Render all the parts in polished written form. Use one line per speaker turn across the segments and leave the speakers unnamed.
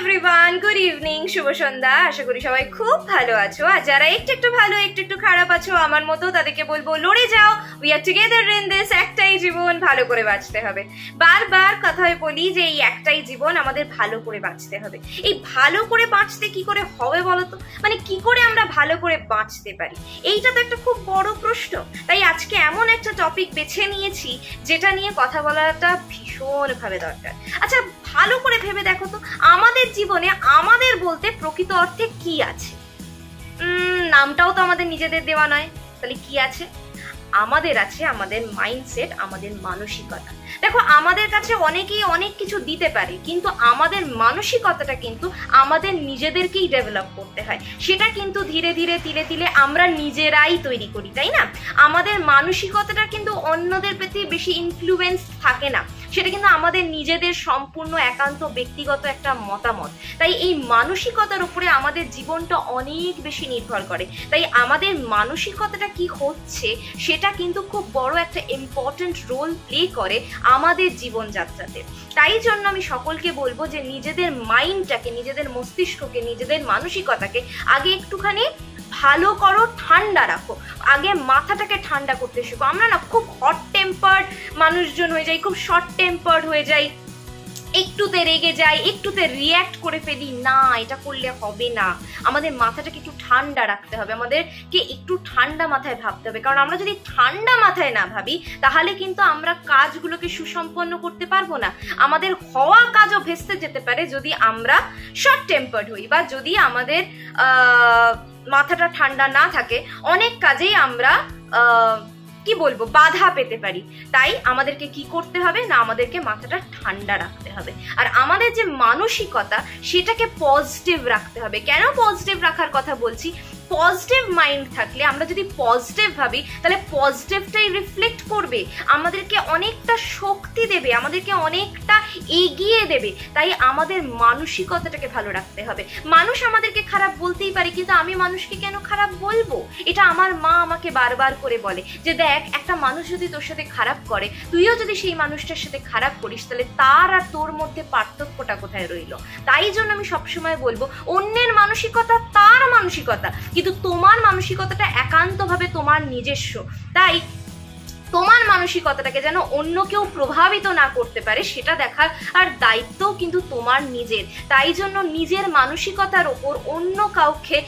Everyone, good evening, শুভ সন্ধ্যা। আশা করি সবাই খুব ভালো আছো। আর যারা একটু ভালো একটু খারাপ আছো আমার মতো, তাদেরকে বলবো লড়ে যাও, we are together in this. একটাই জীবন, ভালো করে বাঁচতে হবে। বারবার কথায় বলি যে এই একটাই জীবন, আমাদের ভালো করে বাঁচতে হবে। এই ভালো করে বাঁচতে কি করে হবে বলতো? মানে কি করে আমরা ভালো করে বাঁচতে পারি, এইটা তো একটা খুব বড় প্রশ্ন। তাই আজকে এমন একটা টপিক বেছে নিয়েছি যেটা নিয়ে কথা বলাটা ভীষণভাবে দরকার। আচ্ছা, ভালো করে ভেবে দেখো তো, আমাদের জীবনে আমাদের বলতে প্রকৃত অর্থে কি আছে? নামটাও তো আমাদের নিজেদের দেওয়া নয়, তাহলে কি আছে? আমাদের আছে আমাদের মাইন্ডসেট, আমাদের মানসিকতা। দেখো, আমাদের কাছে অনেকেই অনেক কিছু দিতে পারে, কিন্তু আমাদের মানসিকতাটা কিন্তু আমাদের নিজেদেরকেই ডেভেলপ করতে হয়। সেটা কিন্তু ধীরে ধীরে আমরা নিজেরাই তৈরি করি, তাই না? আমাদের মানসিকতাটা কিন্তু অন্যদের প্রতি বেশি ইনফ্লুয়েন্স থাকে না, সেটা কিন্তু আমাদের নিজেদের সম্পূর্ণ একান্ত ব্যক্তিগত একটা মতামত। তাই এই মানসিকতার উপরে আমাদের জীবনটা অনেক বেশি নির্ভর করে। তাই আমাদের মানসিকতাটা কি হচ্ছে সেটা কিন্তু খুব বড় একটা ইম্পর্টেন্ট রোল প্লে করে আমাদের জীবনযাত্রাতে। তাই জন্য আমি সকলকে বলবো যে নিজেদের মাইন্ডটাকে, নিজেদের মস্তিষ্ককে, নিজেদের মানসিকতাকে আগে একটুখানি ভালো করো, ঠান্ডা রাখো। আগে মাথাটাকে ঠান্ডা করতে শেখো। আমরা না খুব হট টেম্পার্ড মানুষজন হয়ে যাই, খুব শর্ট টেম্পার্ড হয়ে যাই, একটুতে রেগে যাই, একটুতে রিয়্যাক্ট করে ফেলি। না, এটা করলে হবে না। আমাদের মাথাটাকে একটু ঠান্ডা রাখতে হবে, আমাদেরকে একটু ঠান্ডা মাথায় ভাবতে হবে। কারণ আমরা যদি ঠান্ডা মাথায় না ভাবি, তাহলে কিন্তু আমরা কাজগুলোকে সুসম্পন্ন করতে পারবো না। আমাদের হওয়া কাজও ভেস্তে যেতে পারে যদি আমরা শর্ট টেম্পার্ড হই, বা যদি আমাদের মাথাটা ঠান্ডা না থাকে। অনেক কাজেই আমরা কি বলবো, বাধা পেতে পারি। তাই আমাদেরকে কি করতে হবে না, আমাদেরকে মাথাটা ঠান্ডা রাখতে হবে। আর আমাদের যে মানসিকতা, সেটাকে পজিটিভ রাখতে হবে। কেন পজিটিভ রাখার কথা বলছি? পজিটিভ মাইন্ড থাকলে, আমরা যদি পজিটিভ ভাবি, তাহলে পজিটিভটাই রিফ্লেক্ট করবে, আমাদেরকে অনেকটা শক্তি দেবে, আমাদেরকে অনেকটা এগিয়ে দেবে। তাই আমাদের মানসিকতাটাকে ভালো রাখতে হবে। মানুষ আমাদেরকে খারাপ বলতেই পারে, কিন্তু আমি মানুষকে কেন খারাপ বলবো? এটা আমার মা আমাকে বারবার করে বলে যে দেখ, একটা মানুষ যদি তোর সাথে খারাপ করে, তুইও যদি সেই মানুষটার সাথে খারাপ করিস, তাহলে তার আর তোর মধ্যে পার্থক্যটা কোথায় রইল? তাই জন্য আমি সবসময় বলবো, অন্যের মানসিকতা তার মানসিকতা, কিন্তু তোমার মানসিকতাটা একান্তভাবে তোমার নিজস্ব। তাই তোমার মানসিকতাটাকে যেন অন্য কেউ প্রভাবিত না করতে পারে, সেটা দেখার আর দায়িত্বও কিন্তু তোমার নিজের। তাই জন্য নিজের মানসিকতার ওপর অন্য কাউকে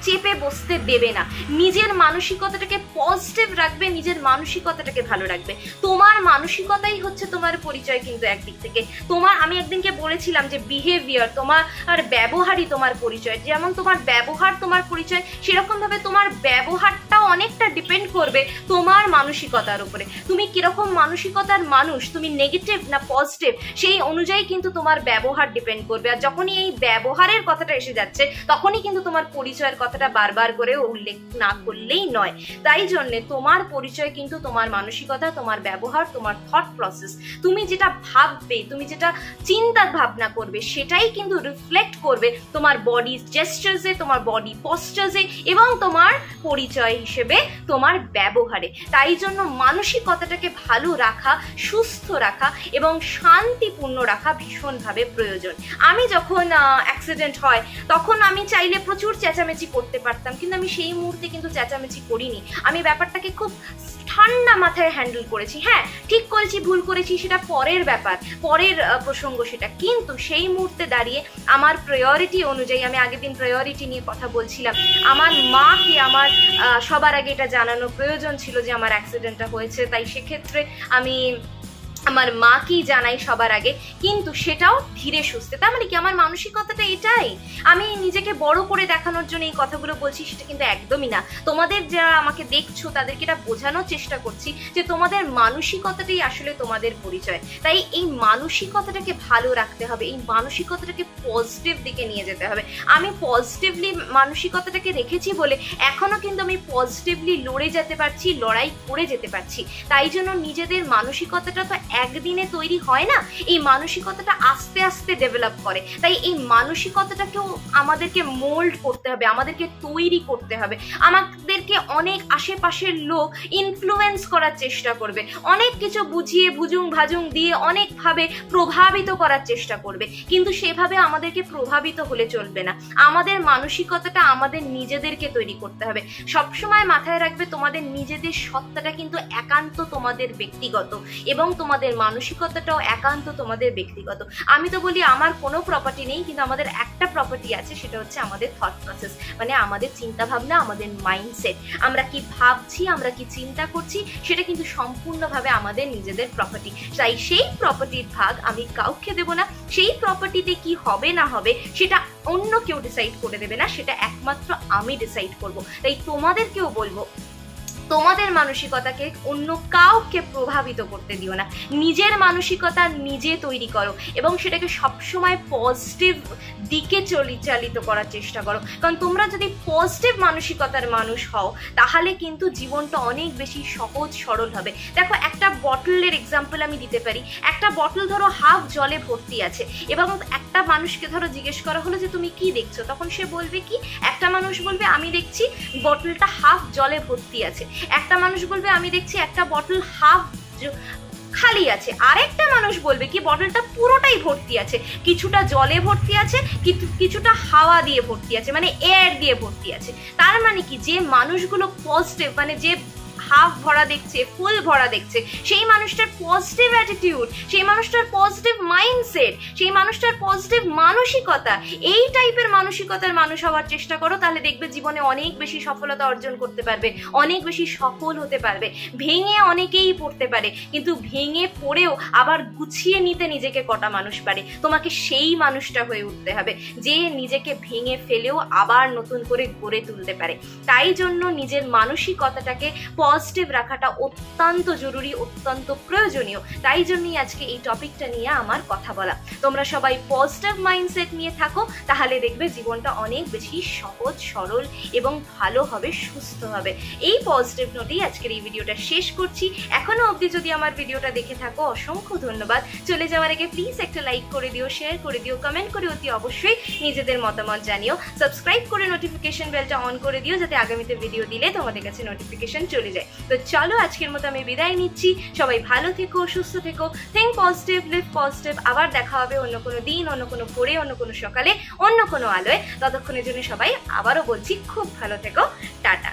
চেপে বসতে দেবে না। নিজের মানসিকতাটাকে পজিটিভ রাখবে, নিজের মানসিকতাটাকে ভালো রাখবে। তোমার মানসিকতাই হচ্ছে তোমার পরিচয়। কিন্তু একদিক থেকে তোমার, আমি একদিনকে বলেছিলাম যে বিহেভিয়ার, তোমার আর ব্যবহারই তোমার পরিচয়। যেমন তোমার ব্যবহার তোমার পরিচয়, সেরকম ভাবে তোমার ব্যবহারটাও অনেকটা ডিপেন্ড করবে তোমার মানসিকতার উপরে। তুমি কিরকম মানসিকতার মানুষ, তুমি নেগেটিভ না পজিটিভ, সেই অনুযায়ী কিন্তু তোমার ব্যবহার ডিপেন্ড করবে। আর যখনই এই ব্যবহারের কথাটা এসে যাচ্ছে, তখনই কিন্তু তোমার পরিচয়ের কথাটা বারবার করে উল্লেখ না করলেই নয়। তাই জন্য তোমার পরিচয় কিন্তু তোমার মানসিকতা, তোমার ব্যবহার, তোমার থট প্রসেস। তুমি যেটা ভাববে, তুমি যেটা চিন্তা ভাবনা করবে, সেটাই কিন্তু রিফ্লেক্ট করবে তোমার বডি জেস্টার্সে, তোমার বডি পশ্চার্সে, এবং তোমার পরিচয় হিসেবে তোমার ব্যবহারে। তাই জন্য মানসিকতাটাকে ভালো রাখা, সুস্থ রাখা এবং শান্তিপূর্ণ রাখা ভীষণভাবে প্রয়োজন। আমি যখন অ্যাক্সিডেন্ট হয়, তখন আমি চাইলে প্রচুর চেঁচামেচি করতে পারতাম, কিন্তু আমি সেই মুহূর্তে কিন্তু চেঁচামেচি করিনি। আমি ব্যাপারটাকে খুব ঠান্ডা মাথায় হ্যান্ডেল করেছি। হ্যাঁ, ঠিক করেছি, ভুল করেছি, সেটা পরের ব্যাপার, পরের প্রসঙ্গ সেটা। কিন্তু সেই মুহূর্তে দাঁড়িয়ে আমার প্রায়োরিটি অনুযায়ী, আমি আগের দিন প্রায়োরিটি নিয়ে কথা বলছিলাম, আমার মাকে আমার সবার আগে এটা জানানো প্রয়োজন ছিল যে আমার অ্যাক্সিডেন্টটা হয়েছে। তাই সেক্ষেত্রে আমি আমার মাকেই জানাই সবার আগে, কিন্তু সেটাও ধীরে সুস্থে। তার মানে কি, আমার মানসিকতাটা এটাই। আমি নিজেকে বড় করে দেখানোর জন্য এই কথাগুলো বলছি সেটা কিন্তু একদমই না। তোমাদের যারা আমাকে দেখছো, তাদেরকে এটা বোঝানোর চেষ্টা করছি যে তোমাদের মানসিকতাটাই আসলে তোমাদের পরিচয়। তাই এই মানসিকতাটাকে ভালো রাখতে হবে, এই মানসিকতাটাকে পজিটিভ দিকে নিয়ে যেতে হবে। আমি পজিটিভলি মানসিকতাটাকে রেখেছি বলে এখনো কিন্তু আমি পজিটিভলি লড়ে যেতে পারছি, লড়াই করে যেতে পারছি। তাই জন্য নিজেদের মানসিকতাটা তো একদিনে তৈরি হয় না, এই মানসিকতাটা আস্তে আস্তে ডেভেলপ করে। তাই এই মানসিকতাটাকেও আমাদেরকে মোল্ড করতে হবে, আমাদেরকে তৈরি করতে হবে। আমাদেরকে অনেক আশেপাশের লোক ইনফ্লুয়েন্স করার চেষ্টা করবে, অনেক কিছু বুঝিয়ে ভুজুং ভাজুং দিয়ে অনেকভাবে প্রভাবিত করার চেষ্টা করবে, কিন্তু সেভাবে আমাদেরকে প্রভাবিত হলে চলবে না। আমাদের মানসিকতাটা আমাদের নিজেদেরকে তৈরি করতে হবে। সবসময় মাথায় রাখবে, তোমাদের নিজেদের সত্তাটা কিন্তু একান্ত তোমাদের ব্যক্তিগত, এবং তোমাদের মানসিকতাটাও একান্ত তোমাদের ব্যক্তিগত। আমি তো বলি আমার কোনো প্রপার্টি নেই, কিন্তু আমাদের একটা প্রপার্টি আছে, সেটা হচ্ছে আমাদের থট প্রসেস, মানে আমাদের চিন্তা ভাবনা, আমাদের মাইন্ডসেট। আমরা কি ভাবছি, আমরা কি চিন্তা করছি, সেটা কিন্তু সম্পূর্ণভাবে আমাদের নিজেদের প্রপার্টি। তাই সেই প্রপার্টির ভাগ আমি কাউকে দেব না, সেই প্রপার্টিতে কি হবে না হবে সেটা অন্য কেউ ডিসাইড করে দেবে না, সেটা একমাত্র আমি ডিসাইড করব। তাই তোমাদেরকেও বলবো, তোমাদের মানসিকতাকে অন্য কাউকে প্রভাবিত করতে দিও না, নিজের মানসিকতা নিজে তৈরি করো এবং সেটাকে সবসময় পজিটিভ দিকে চালিত করার চেষ্টা করো। কারণ তোমরা যদি পজিটিভ মানসিকতার মানুষ হও, তাহলে কিন্তু জীবনটা অনেক বেশি সহজ সরল হবে। দেখো, একটা বটলের এক্সাম্পল আমি দিতে পারি। একটা বটল ধরো হাফ জলে ভর্তি আছে, এবং একটা মানুষকে ধরো জিজ্ঞেস করা হলো যে তুমি কি দেখছো, তখন সে বলবে কি, একটা মানুষ বলবে আমি দেখছি বটলটা হাফ জলে ভর্তি আছে, একটা মানুষ বলবে আমি দেখছি একটা বটল হাফ খালি আছে, আরেকটা মানুষ বলবে কি বটলটা পুরোটাই ভর্তি আছে, কিছুটা জলে ভর্তি আছে, কিছুটা হাওয়া দিয়ে ভর্তি আছে, মানে এয়ার দিয়ে ভর্তি আছে। তার মানে কি, যে মানুষগুলো পজিটিভ, মানে যে হাফ ভরা দেখছে, ফুল ভরা দেখছে, সেই মানুষটার পজিটিভ অ্যাটিটিউড, সেই মানুষটার পজিটিভ মাইন্ডসেট, সেই মানুষটার পজিটিভ মানসিকতা, এই টাইপের মানসিকতার মানুষ হওয়ার চেষ্টা করো, তাহলে দেখবে জীবনে অনেক বেশি সফলতা অর্জন করতে পারবে, অনেক বেশি সফল হতে পারবে। ভেঙে অনেকেই পড়তে পারে, কিন্তু ভেঙে পড়েও আবার গুছিয়ে নিতে নিজেকে কটা মানুষ পারে। তোমাকে সেই মানুষটা হয়ে উঠতে হবে যে নিজেকে ভেঙে ফেলেও আবার নতুন করে গড়ে তুলতে পারে। তাই জন্য নিজের মানসিকতাটাকে পজিটিভ রাখাটা অত্যন্ত জরুরি, অত্যন্ত প্রয়োজনীয়। তাই জন্যই আজকে এই টপিকটা নিয়ে আমার কথা বলা। তোমরা সবাই পজিটিভ মাইন্ডসেট নিয়ে থাকো, তাহলে দেখবে জীবনটা অনেক বেশি সহজ সরল এবং ভালো হবে, সুস্থ হবে। এই পজিটিভ নোটেই আজকের এই ভিডিওটা শেষ করছি। এখনো অবধি যদি আমার ভিডিওটা দেখে থাকো, অসংখ্য ধন্যবাদ। চলে যাওয়ার আগে প্লিজ একটা লাইক করে দিও, শেয়ার করে দিও, কমেন্ট করে অতি অবশ্যই নিজেদের মতামত জানিও। সাবস্ক্রাইব করে নোটিফিকেশন বেলটা অন করে দিও, যাতে আগামীতে ভিডিও দিলে তোমাদের কাছে নোটিফিকেশন চলে যায়। তো চলো, আজকের মতো আমি বিদায় নিচ্ছি। সবাই ভালো থেকো, সুস্থ থেকো, থিঙ্ক পজিটিভ, লিভ পজিটিভ। আবার দেখা হবে অন্য কোনো দিন, অন্য কোনো ভোরে, অন্য কোনো সকালে, অন্য কোনো আলোয়। ততক্ষণের জন্য সবাই আবারও বলছি, খুব ভালো থেকো, টাটা।